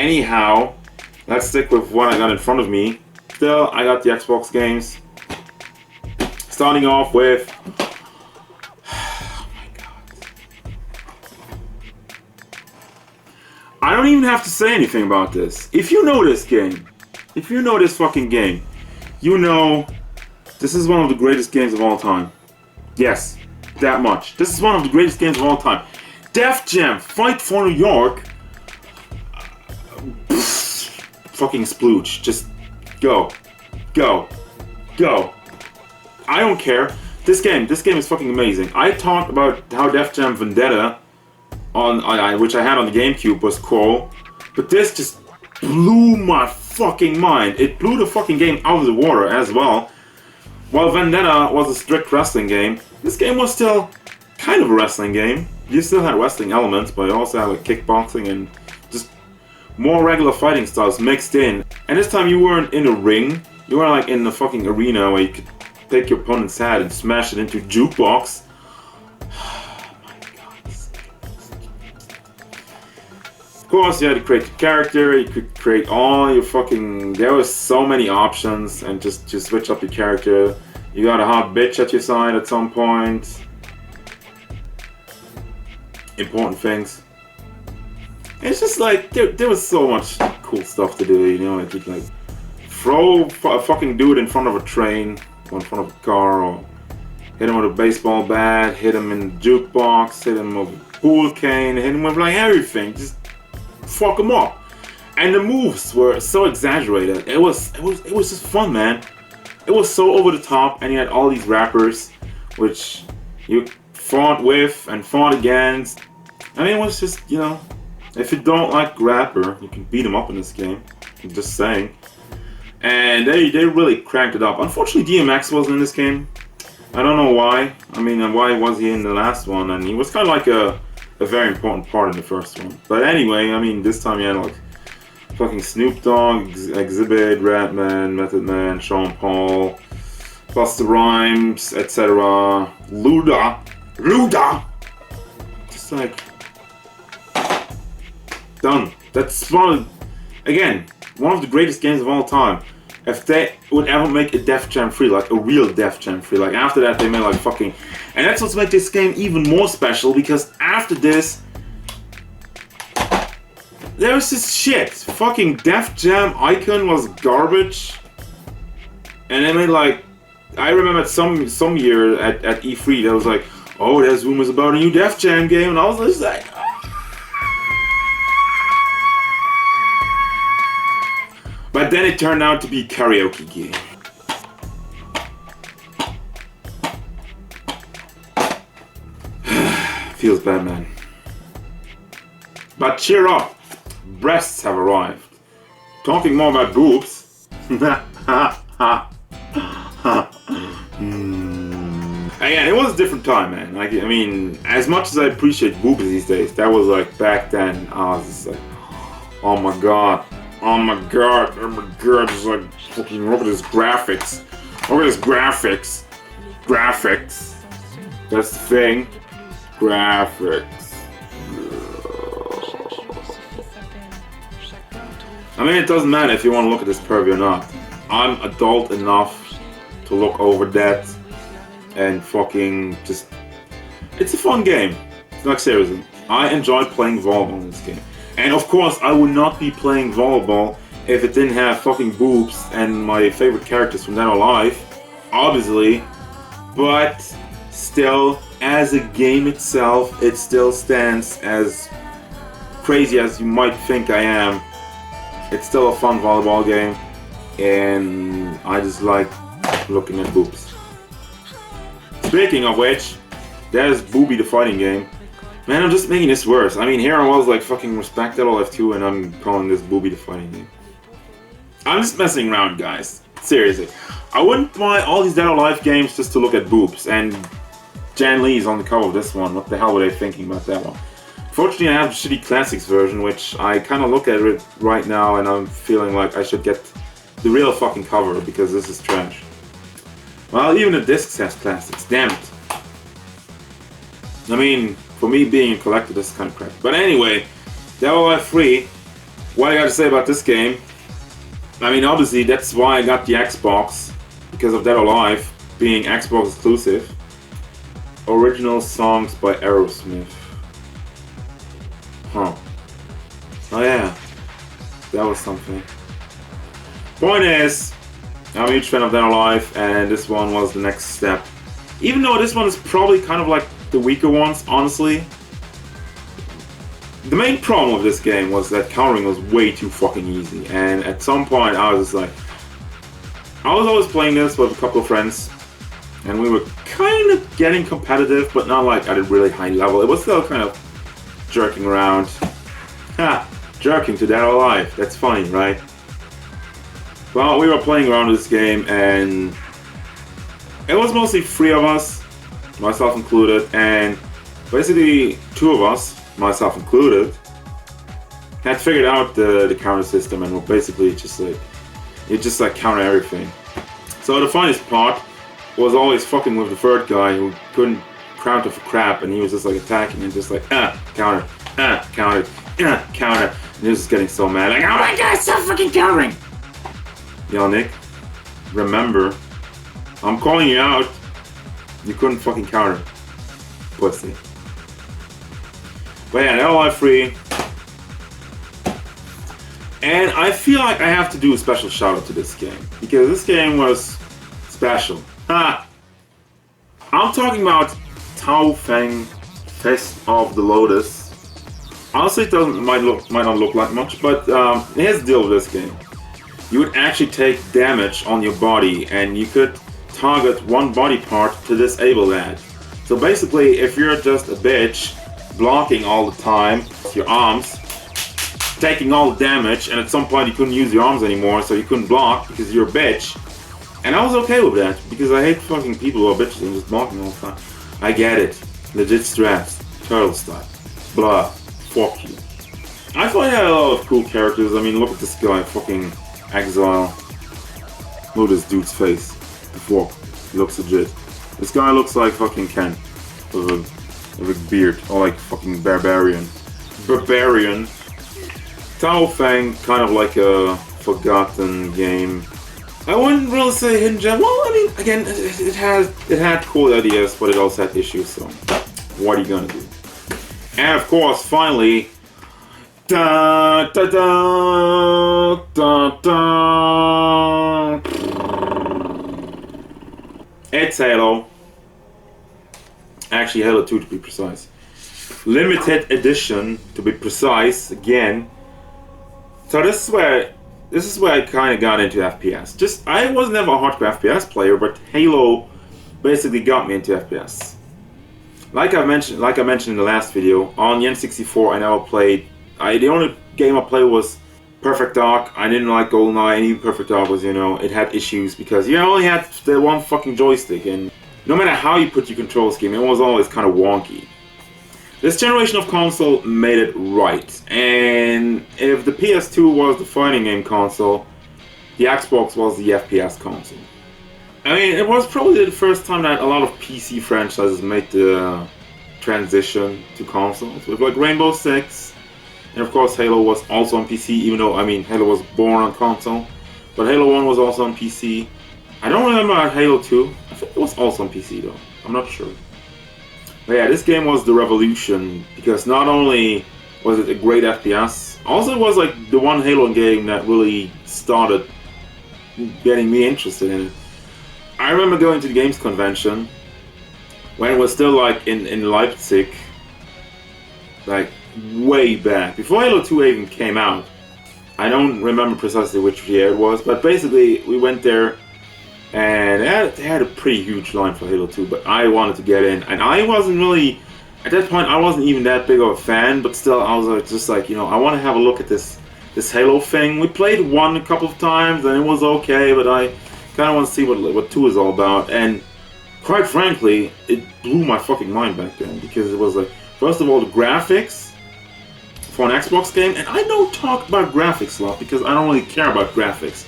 Anyhow, let's stick with what I got in front of me. Still, I got the Xbox games. Starting off with... Oh my god. I don't even have to say anything about this. If you know this game, if you know this fucking game, you know this is one of the greatest games of all time. Yes, that much. This is one of the greatest games of all time. Def Jam, Fight for New York. Fucking splooge. Just go. Go. Go. I don't care. This game is fucking amazing. I talked about how Def Jam Vendetta, which I had on the GameCube, was cool. But this just blew my fucking mind. It blew the fucking game out of the water as well. While Vendetta was a strict wrestling game, this game was still kind of a wrestling game. You still had wrestling elements, but you also had like kickboxing and just more regular fighting styles mixed in. And this time you weren't in a ring, you were like in the fucking arena where you could take your opponent's head and smash it into a jukebox. Oh my god. Of course, you had to create the character, you could create all your fucking... There was so many options, and just switch up your character. You got a hot bitch at your side at some point. Important things. It's just like, there was so much cool stuff to do, you know, like you could like throw a fucking dude in front of a train, or in front of a car, or hit him with a baseball bat, hit him in the jukebox, hit him with a pool cane, hit him with like everything, just fuck him up. And the moves were so exaggerated. It was just fun, man. It was so over the top, and you had all these rappers, which you fought with and fought against. I mean, it was just, you know, if you don't like rapper, you can beat him up in this game. I'm just saying. And they really cranked it up. Unfortunately, DMX wasn't in this game. I don't know why. I mean, why was he in the last one? And he was kind of like a very important part in the first one. But anyway, I mean, this time you had like fucking Snoop Dogg, Exhibit, Redman, Method Man, Sean Paul, Busta Rhymes, etc. Luda! Just like... done. That's one of the greatest games of all time. If they would ever make a Def Jam 3, like a real Def Jam 3, like after that they made like fucking... And that's what's make this game even more special, because after this, there was this shit. Fucking Def Jam Icon was garbage. And they made like... I remember some year at E3, there was like, oh, there's rumors about a new Def Jam game, and I was just like... But then it turned out to be karaoke game. Feels bad, man. But cheer up, breasts have arrived. Talking more about boobs. Again, it was a different time, man. Like, I mean, as much as I appreciate boobs these days, that was like back then. I was just like, oh my god. Oh my god, just like fucking look at this graphics. Look at this graphics. Graphics. That's the thing. Graphics. I mean, it doesn't matter if you want to look at this pervy or not. I'm adult enough to look over that and fucking just... It's a fun game. Like, seriously. I enjoy playing volleyball in this game. And of course, I would not be playing volleyball if it didn't have fucking boobs and my favorite characters from Dead or Alive, obviously. But still, as a game itself, it still stands as crazy as you might think I am. It's still a fun volleyball game, and I just like looking at boobs. Speaking of which, there's Booby the fighting game. Man, I'm just making this worse. I mean, here I was like fucking respect Dead or Alive 2, and I'm calling this Booby the fighting game. I'm just messing around, guys. Seriously. I wouldn't buy all these Dead or Alive games just to look at boobs. And Jan Lee's on the cover of this one. What the hell were they thinking about that one? Fortunately, I have the shitty classics version, which I kind of look at it right now, and I'm feeling like I should get the real fucking cover, because this is trash. Well, even the discs has classics. Damn it. I mean... For me being a collector, this is kind of crap. But anyway, Dead or Alive 3, What I got to say about this game, I mean, obviously that's why I got the Xbox, because of Dead or Alive being Xbox exclusive. Original songs by Aerosmith. Huh. Oh yeah, that was something. Point is, I'm a huge fan of Dead or Alive, and this one was the next step. Even though this one is probably kind of like the weaker ones, honestly. The main problem with this game was that countering was way too fucking easy, and at some point I was just like, I was always playing this with a couple of friends, and we were kind of getting competitive, but not like at a really high level. It was still kind of jerking around. Ha! Jerking to Dead or Alive. That's funny, right? Well, we were playing around with this game, and it was mostly 3 of us, myself included, and basically 2 of us, myself included, had figured out the counter system, and were basically just like counter everything. So the funniest part was always fucking with the third guy who couldn't counter for crap, and he was just like attacking and just like counter, counter, counter, and he was just getting so mad, like, oh my god, stop fucking countering! Yo, Nick, remember, I'm calling you out. You couldn't fucking counter, pussy. But yeah, Dead or Alive 3. And I feel like I have to do a special shout out to this game, because this game was special. Ha! I'm talking about Fang Test of the Lotus. Honestly, it might not look like much, but here's the deal with this game. You would actually take damage on your body, and you could target one body part to disable that. So basically, if you're just a bitch, blocking all the time with your arms, taking all the damage, and at some point you couldn't use your arms anymore, so you couldn't block because you're a bitch. And I was okay with that, because I hate fucking people who are bitches and just blocking all the time. I get it. Legit strats. Turtle style. Blah. Fuck you. I thought it had a lot of cool characters. I mean, look at this guy, fucking Exile. Look at this dude's face. The fuck. He looks legit. This guy looks like fucking Ken. With a beard. Or like fucking Barbarian. Barbarian. Fang, kind of like a forgotten game. I wouldn't really say hidden gem. Well, I mean, again, it had cool ideas, but it also had issues. So, what are you gonna do? And of course, finally, da da da da da. It's Halo. Actually, Halo 2 to be precise. Limited edition to be precise. Again. So this is where I kind of got into FPS. I was never a hardcore FPS player, but Halo basically got me into FPS. Like I mentioned in the last video, on the N64 I never played. The only game I played was Perfect Dark. I didn't like GoldenEye, and even Perfect Dark was, it had issues because you only had the one fucking joystick, and no matter how you put your control scheme, it was always kind of wonky. This generation of console made it right, and if the PS2 was the fighting game console, the Xbox was the FPS console. I mean, it was probably the first time that a lot of PC franchises made the transition to consoles, with like Rainbow Six, and of course Halo was also on PC, even though, I mean, Halo was born on console, but Halo 1 was also on PC. I don't remember Halo 2, I think it was also on PC though, I'm not sure. But yeah, this game was the revolution, because not only was it a great FPS, also it was like the one Halo game that really started getting me interested in it. I remember going to the games convention when it was still like in Leipzig, like way back, before Halo 2 even came out. I don't remember precisely which year it was, but basically we went there, and they had a pretty huge line for Halo 2, but I wanted to get in, and I wasn't really, at that point I wasn't even that big of a fan, but still I was just like, I want to have a look at this Halo thing. We played 1 a couple of times and it was okay, but I kind of want to see what 2 is all about, and quite frankly, it blew my fucking mind back then, because it was like, first of all, the graphics for an Xbox game, and I don't talk about graphics a lot because I don't really care about graphics.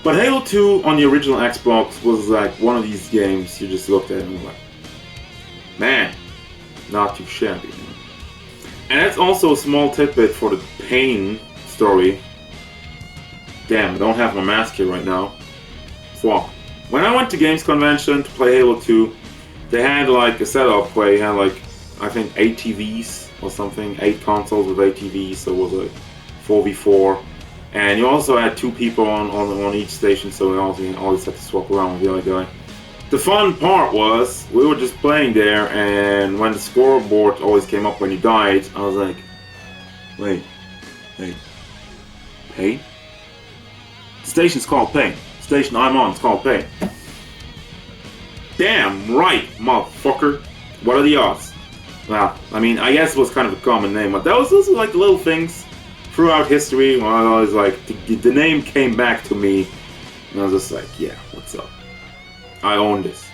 But Halo 2 on the original Xbox was like one of these games you just looked at and were like, man, not too shabby. And that's also a small tidbit for the Payne story. Damn, I don't have my mask here right now. Fuck. When I went to Games Convention to play Halo 2, they had like a setup where you had like, I think 8 TVs or something, 8 consoles with 8 TVs, so it was like 4v4. And you also had 2 people on each station, so you always had to swap around with the other guy. The fun part was, we were just playing there, and when the scoreboard always came up when you died, I was like, wait, Payne? The station's called Payne. The station I'm on is called Payne. Damn right, motherfucker. What are the odds? Well, I mean, I guess it was kind of a common name, but those were like little things throughout history when I was like, the name came back to me, and I was just like, yeah, what's up? I own this.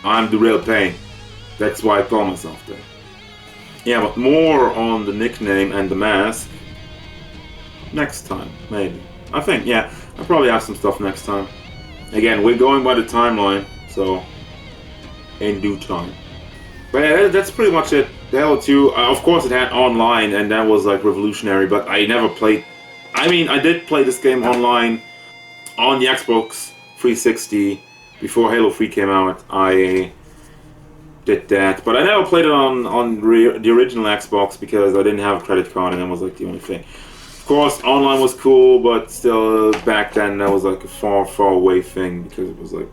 I'm the real Payne. That's why I call myself that. Yeah, but more on the nickname and the mask next time, maybe. I think, yeah, I'll probably have some stuff next time. Again, we're going by the timeline, so in due time. But yeah, that's pretty much it. The Halo 2, of course it had online, and that was like revolutionary, but I never played... I mean, I did play this game online on the Xbox 360 before Halo 3 came out. I did that, but I never played it on the original Xbox because I didn't have a credit card, and that was like the only thing. Of course, online was cool, but still back then that was like a far away thing because it was like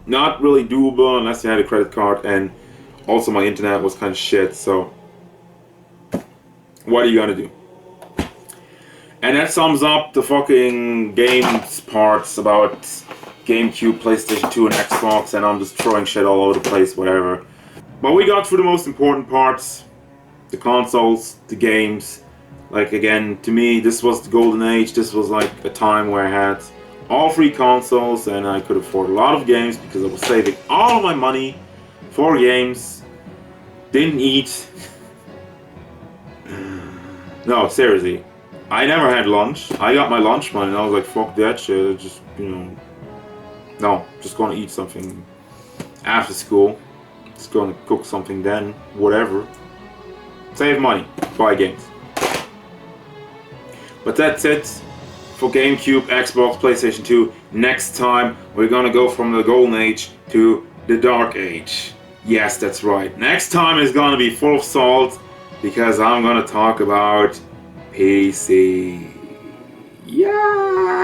not really doable unless you had a credit card, and also my internet was kind of shit, so what are you gonna do? And that sums up the fucking games parts about GameCube, PlayStation 2, and Xbox, and I'm just throwing shit all over the place, whatever. But we got through the most important parts, the consoles, the games. Like, again, to me, this was the golden age. This was like a time where I had all 3 consoles, and I could afford a lot of games because I was saving all of my money for games. Didn't eat. No, seriously. I never had lunch. I got my lunch money, and I was like, fuck that shit. I just, you know... No, just gonna eat something after school. Just gonna cook something then, whatever. Save money, buy games. But that's it for GameCube, Xbox, PlayStation 2. Next time, we're gonna go from the Golden Age to the Dark Age. Yes, that's right. Next time is gonna be full of salt because I'm gonna talk about PC. Yeah!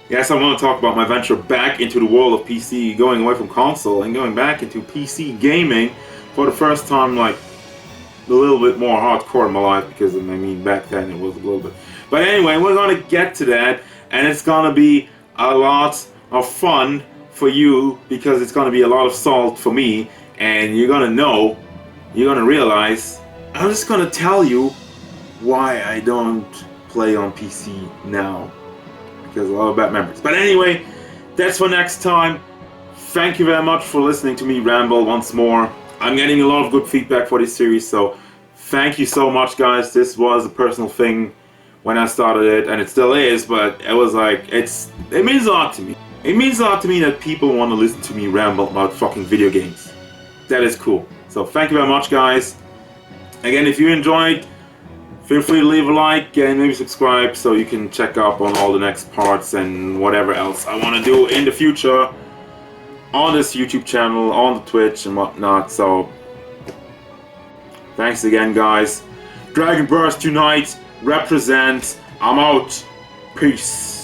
Yes, I'm going to talk about my venture back into the world of PC, going away from console and going back into PC gaming for the first time, like a little bit more hardcore in my life, because I mean back then it was a little bit. But anyway, we're going to get to that, and it's going to be a lot of fun for you because it's going to be a lot of salt for me, and you're going to know, you're going to realize, I'm just going to tell you why I don't play on PC now. Because a lot of bad memories. But anyway, that's for next time. Thank you very much for listening to me ramble once more. I'm getting a lot of good feedback for this series, so thank you so much, guys. This was a personal thing when I started it, and it still is, but it was like, it means a lot to me. It means a lot to me that people want to listen to me ramble about fucking video games. That is cool. So thank you very much, guys. Again, if you enjoyed, feel free to leave a like and maybe subscribe so you can check up on all the next parts and whatever else I want to do in the future on this YouTube channel, on the Twitch and whatnot. So, thanks again, guys. Dragon Burst Unite, represent. I'm out. Peace.